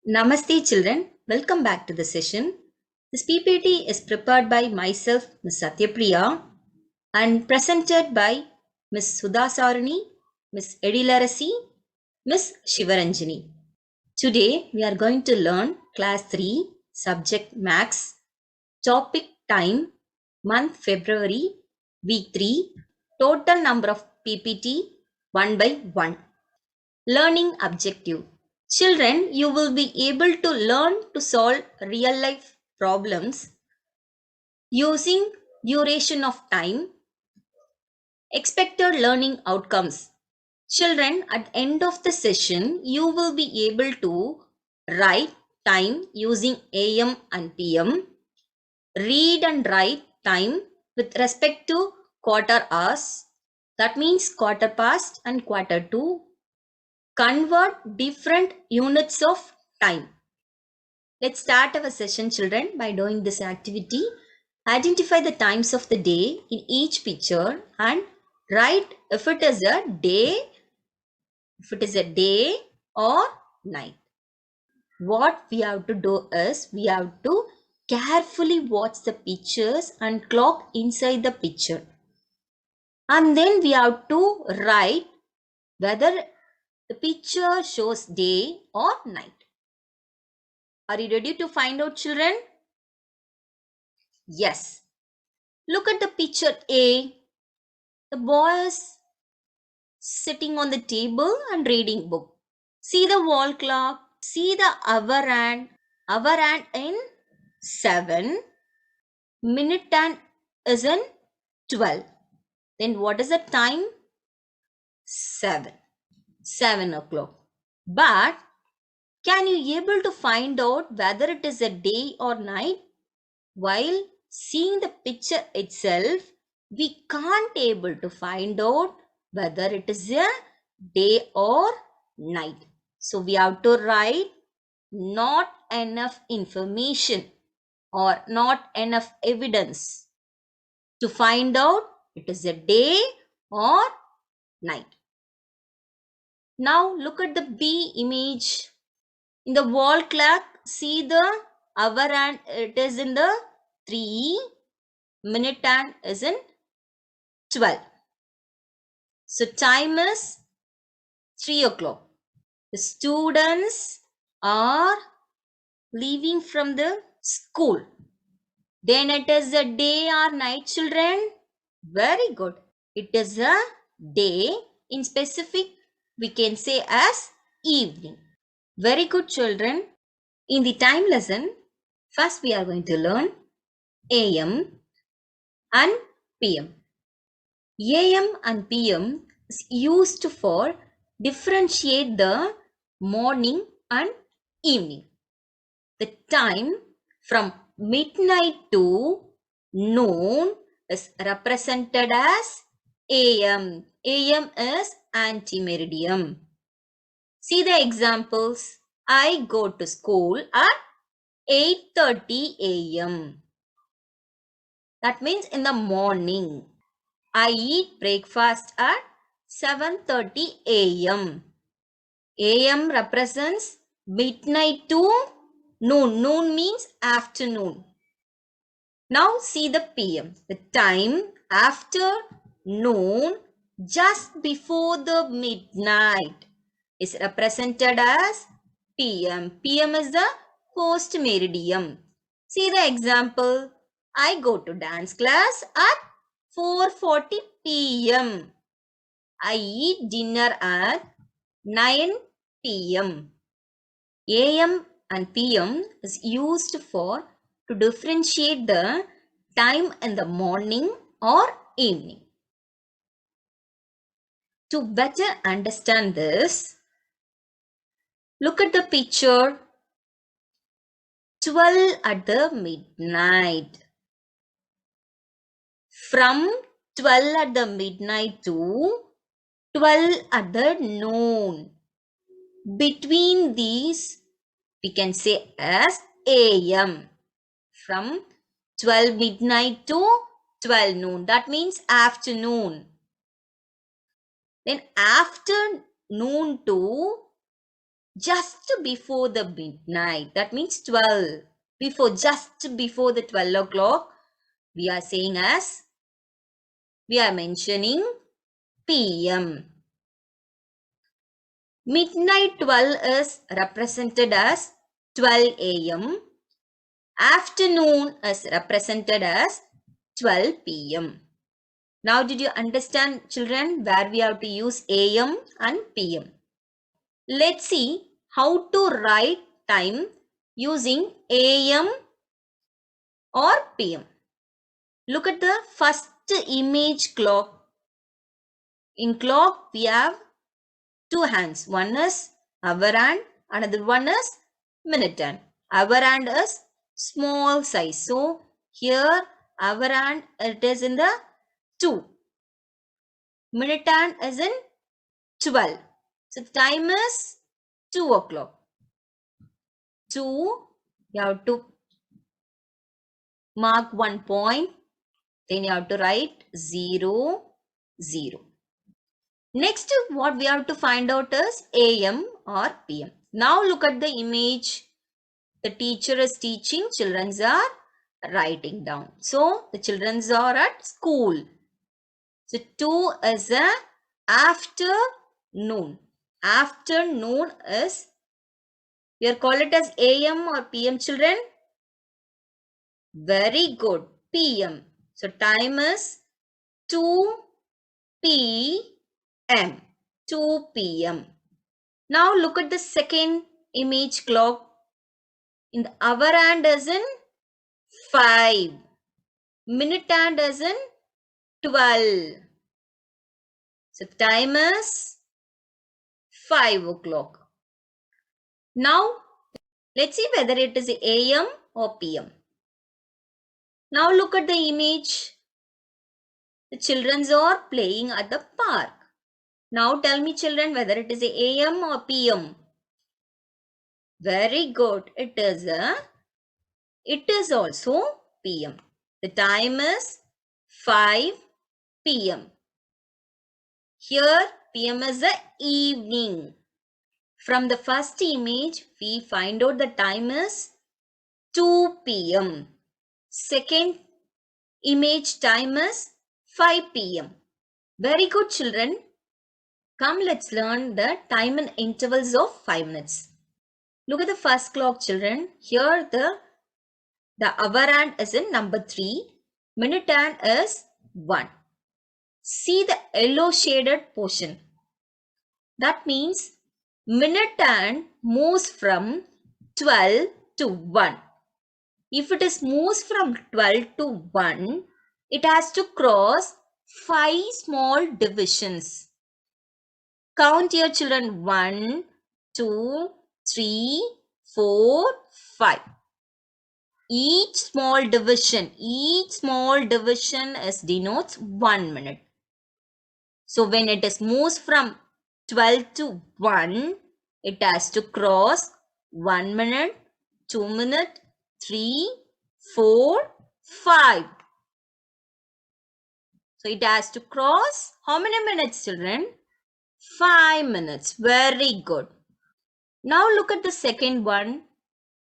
Namaste children, welcome back to the session. This PPT is prepared by myself, Ms. Satyapriya, and presented by Ms. Sudha Saruni, Ms. Edilarasi, Ms. Shivaranjani. Today we are going to learn class 3, subject max, topic time, month February, week 3, total number of PPT 1 by 1. Learning objective. Children, you will be able to learn to solve real life problems using duration of time, expected learning outcomes. Children, at the end of the session, you will be able to write time using AM and PM, read and write time with respect to quarter hours, that means quarter past and quarter to, convert different units of time. Let's start our session, children, by doing this activity. Identify the times of the day in each picture and write if it is a day or night. What we have to do is we have to carefully watch the pictures and clock inside the picture. And then we have to write whether the picture shows day or night. Are you ready to find out, children? Yes. Look at the picture A. The boy is sitting on the table and reading book. See the wall clock. See the hour hand. Hour hand in 7. Minute hand is in 12. Then what is the time? 7. 7 o'clock. But can you able to find out whether it is a day or night? While seeing the picture itself, we can't able to find out whether it is a day or night. So we have to write not enough information or not enough evidence to find out it is a day or night. Now look at the B image. In the wall clock, see the hour and it is in the 3, minute hand is in 12. So time is 3 o'clock. The students are leaving from the school. Then it is a day or night, children? Very good. It is a day. In specific, we can say as evening. Very good, children. In the time lesson, first we are going to learn AM and PM. AM and PM is used for differentiate the morning and evening. The time from midnight to noon is represented as AM. AM is antimeridiem. See the examples. I go to school at 8:30 AM. That means in the morning. I eat breakfast at 7:30 AM. AM represents midnight to noon. Noon means afternoon. Now see the PM. The time after noon, just before the midnight, is represented as PM. PM is the post meridiem. See the example. I go to dance class at 4:40 PM. I eat dinner at 9 PM. AM and PM is used for to differentiate the time in the morning or evening. To better understand this, look at the picture. 12 at the midnight. From 12 at the midnight to 12 at the noon. Between these, we can say as AM. From 12 midnight to 12 noon. That means afternoon. Then after noon to just before the midnight. That means 12. Just before the 12 o'clock, we are saying as, we are mentioning PM. Midnight 12 is represented as 12 AM. Afternoon is represented as 12 PM. Now, did you understand, children, where we have to use AM and PM? Let's see how to write time using AM or PM. Look at the first image clock. In clock, we have two hands. One is hour hand, another one is minute hand. Hour hand is small size. So, here hour hand, it is in the 2. Minute hand is in 12. So, the time is 2 o'clock. 2, you have to mark 1 point. Then you have to write 0, 0. Next, what we have to find out is AM or PM. Now look at the image. The teacher is teaching, children are writing down. So the children are at school. So 2 is a afternoon. Afternoon is, we are call it as AM or PM, children. Very good. PM. So time is 2 PM. 2 PM. Now look at the second image clock. In the hour hand is in 5. Minute hand is in 12. So time is 5 o'clock. Now let's see whether it is AM or PM. Now look at the image. The children are playing at the park. Now tell me, children, whether it is AM or PM. Very good. It is also PM. The time is 5 PM. Here PM is the evening. From the first image, we find out the time is 2 PM. Second image time is 5 PM. Very good, children. Come, let's learn the time in intervals of 5 minutes. Look at the first clock, children. Here the hour hand is in number 3. Minute hand is 1. See the yellow shaded portion. That means minute hand moves from 12 to 1. If it is moves from 12 to 1, it has to cross 5 small divisions. Count your children. 1, 2, 3, 4, 5. Each small division is denotes 1 minute. So when it is moves from 12 to 1, it has to cross 1 minute, 2 minute, 3, 4, 5. So it has to cross how many minutes, children? 5 minutes. Very good. Now look at the second one.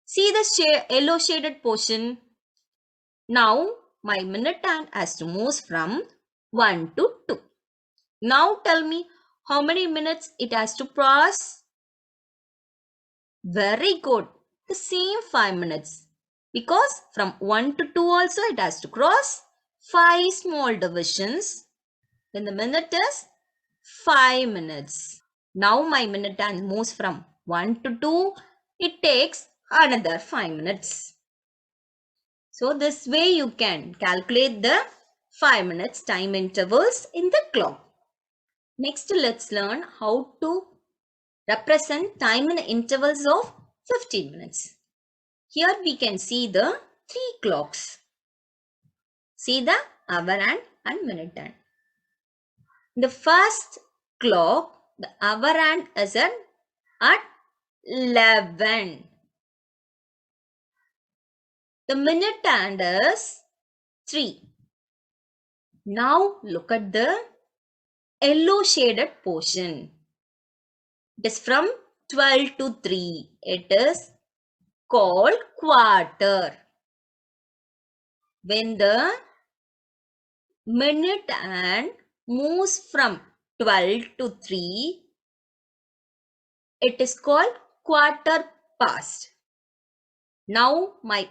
See the yellow shaded portion. Now my minute hand has to move from 1 to 2. Now tell me how many minutes it has to cross. Very good. The same 5 minutes. Because from 1 to 2 also it has to cross 5 small divisions. Then the minute is 5 minutes. Now my minute hand moves from 1 to 2. It takes another 5 minutes. So this way you can calculate the 5 minutes time intervals in the clock. Next, let's learn how to represent time in intervals of 15 minutes. Here we can see the 3 clocks. See the hour hand and minute hand. The first clock, the hour hand is at 11. The minute hand is 3. Now look at the yellow shaded portion. It is from 12 to 3. It is called quarter. When the minute hand moves from 12 to 3, it is called quarter past. Now my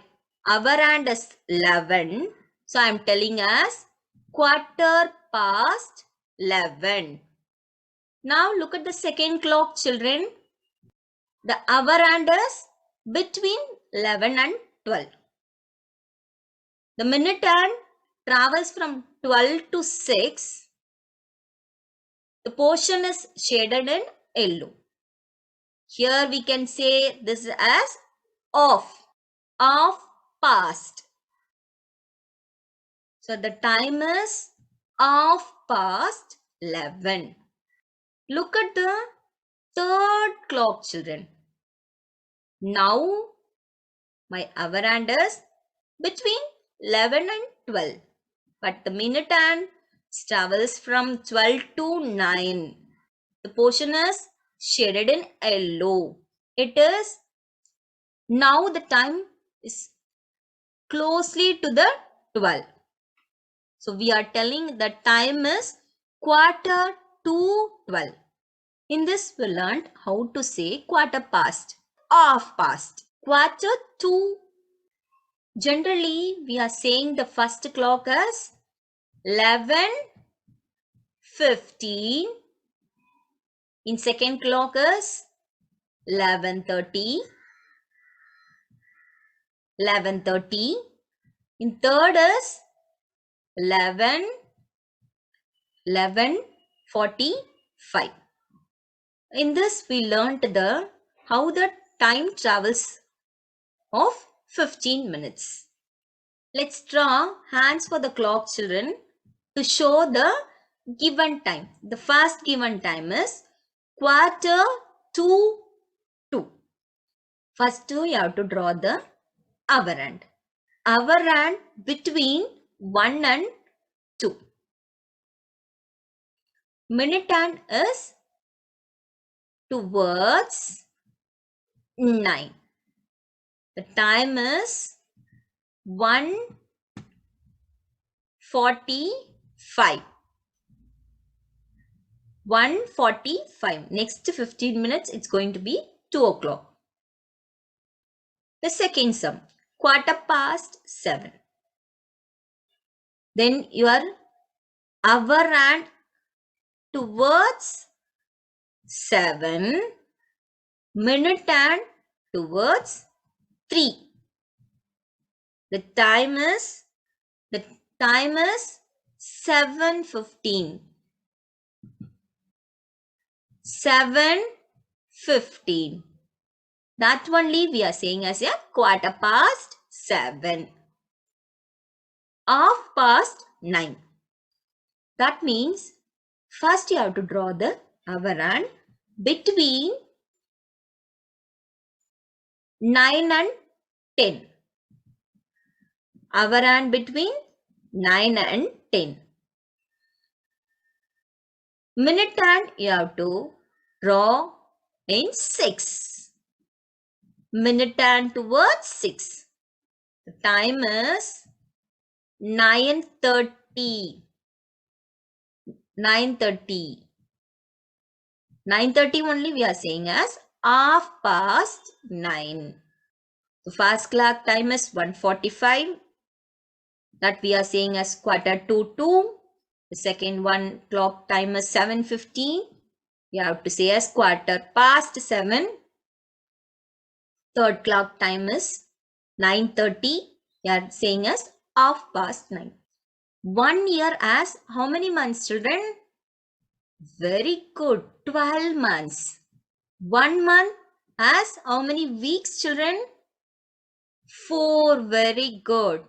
hour hand is 11. So I am telling us quarter past 11. Now look at the second clock, children. The hour hand is between 11 and 12. The minute hand travels from 12 to 6. The portion is shaded in yellow. Here we can say this as off past. So the time is half past 11. Look at the third clock, children. Now my hour hand is between 11 and 12. But the minute hand travels from 12 to 9. The portion is shaded in yellow. It is now the time is closely to the 12. So we are telling the time is quarter to 12. In this we learned how to say quarter past, half past, quarter to. Generally we are saying the first clock as 11:15. In second clock is 11:30. 11:30. In third is 11:45. In this we learnt how the time travels of 15 minutes. Let's draw hands for the clock, children, to show the given time. The first given time is quarter to 2. First you have to draw the hour hand. Hour hand between 1 and 2. Minute hand is towards 9. The time is 1:45. 1:45. Next 15 minutes it's going to be 2 o'clock. The second sum, quarter past 7. Then your hour hand towards 7. Minute hand towards 3. The time is 7:15. 7:15. That only we are saying as a quarter past 7. Half past 9. That means first you have to draw the hour hand between 9 and 10. Hour hand between 9 and 10. Minute hand you have to draw in 6. Minute hand towards 6. The time is 9:30. 9:30. 9:30 only we are saying as half past 9. The first clock time is 1:45. That we are saying as quarter to 2. The second one clock time is 7:15. You have to say as quarter past 7. Third clock time is 9:30. You are saying as half past 9. 1 year as how many months, children? Very good. 12 months. 1 month as how many weeks, children? 4. Very good.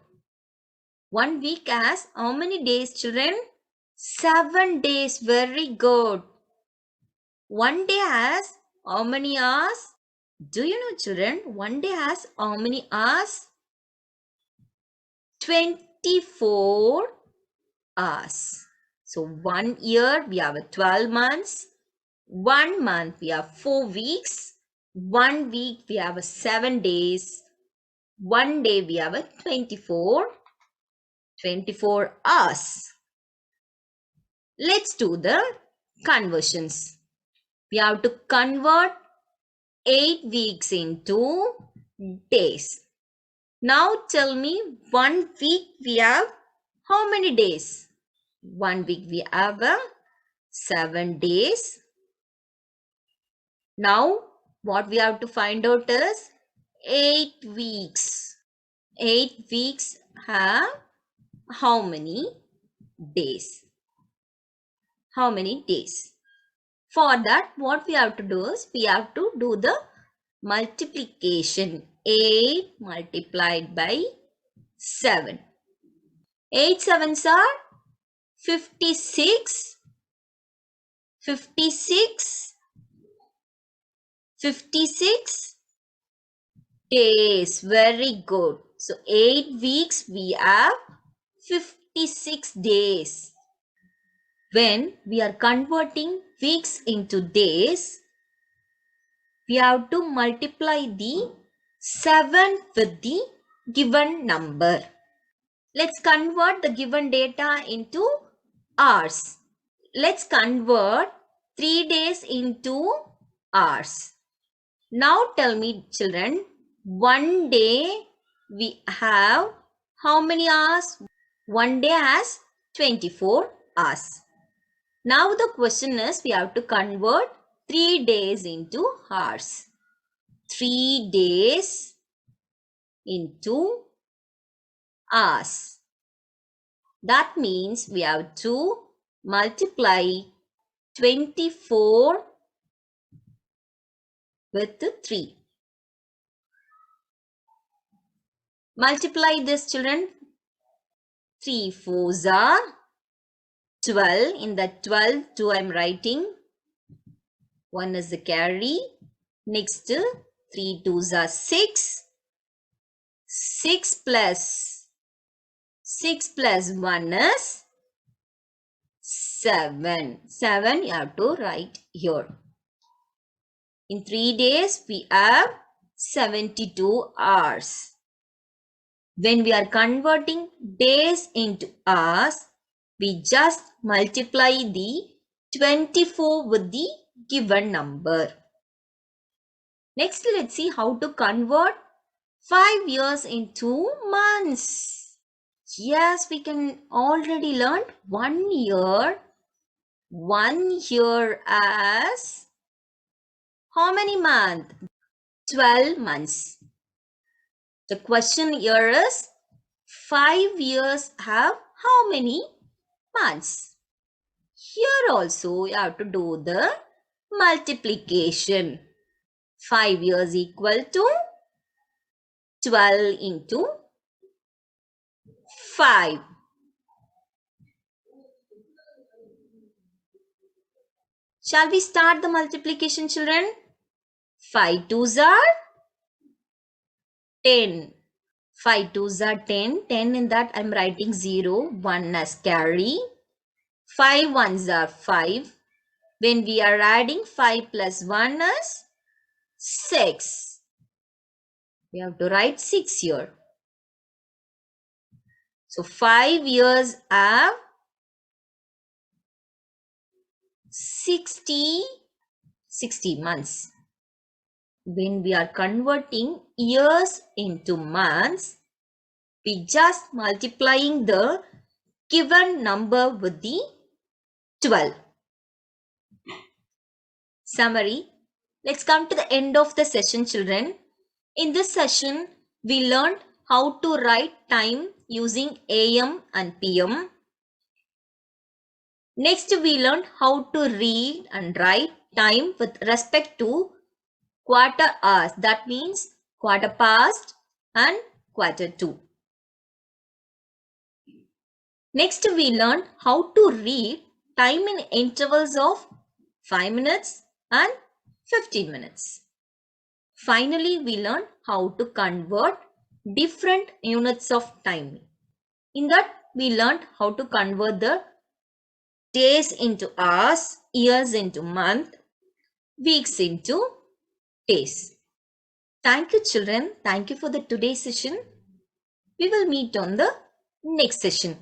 1 week as how many days, children? 7 days. Very good. 1 day has how many hours? Do you know, children? 1 day has how many hours? 24 hours. So 1 year we have 12 months. 1 month we have 4 weeks. 1 week we have 7 days. 1 day we have 24 hours. Let's do the conversions. We have to convert 8 weeks into days. Now tell me, 1 week we have how many days? 1 week we have 7 days. Now what we have to find out is 8 weeks. 8 weeks have how many days? How many days? For that, what we have to do is we have to do the multiplication. 8 multiplied by 7. 8 sevens are 56. 56 days. Very good. So 8 weeks we have 56 days. When we are converting weeks into days, we have to multiply the 7 with the given number. Let's convert the given data into hours. Let's convert 3 days into hours. Now tell me, children, 1 day we have how many hours? 1 day has 24 hours. Now the question is, we have to convert 3 days into hours. 3 days into hours. That means we have to multiply 24 with 3. Multiply this, children. 3 4s are 12. In the 12, 2 I am writing. 1 is the carry. Next, 3 2s are 6. 6 plus 1 is 7. 7 you have to write here. In 3 days, we have 72 hours. When we are converting days into hours, we just multiply the 24 with the given number. Next, let's see how to convert 5 years into months. Yes, we can already learn 1 year. 1 year as how many months? 12 months. The question here is 5 years have how many months? Here also you have to do the multiplication. 5 years equal to 12 into 5. Shall we start the multiplication, children? 5 2s are 10. 5 2s are 10. 10 in that I am writing 0. 1 as carry. 5 1s are 5. When we are adding 5 plus 1 is 6. We have to write 6 here. So 5 years have 60 months. When we are converting years into months, we just multiplying the given number with the 12. Summary. Let's come to the end of the session, children. In this session, we learned how to write time using AM and PM. Next, we learned how to read and write time with respect to quarter hours. That means quarter past and quarter to. Next, we learned how to read time in intervals of 5 minutes and 15 minutes. Finally, we learned how to convert different units of time. In that, we learned how to convert the days into hours, years into month, weeks into days. Thank you, children. Thank you for the today's session. We will meet on the next session.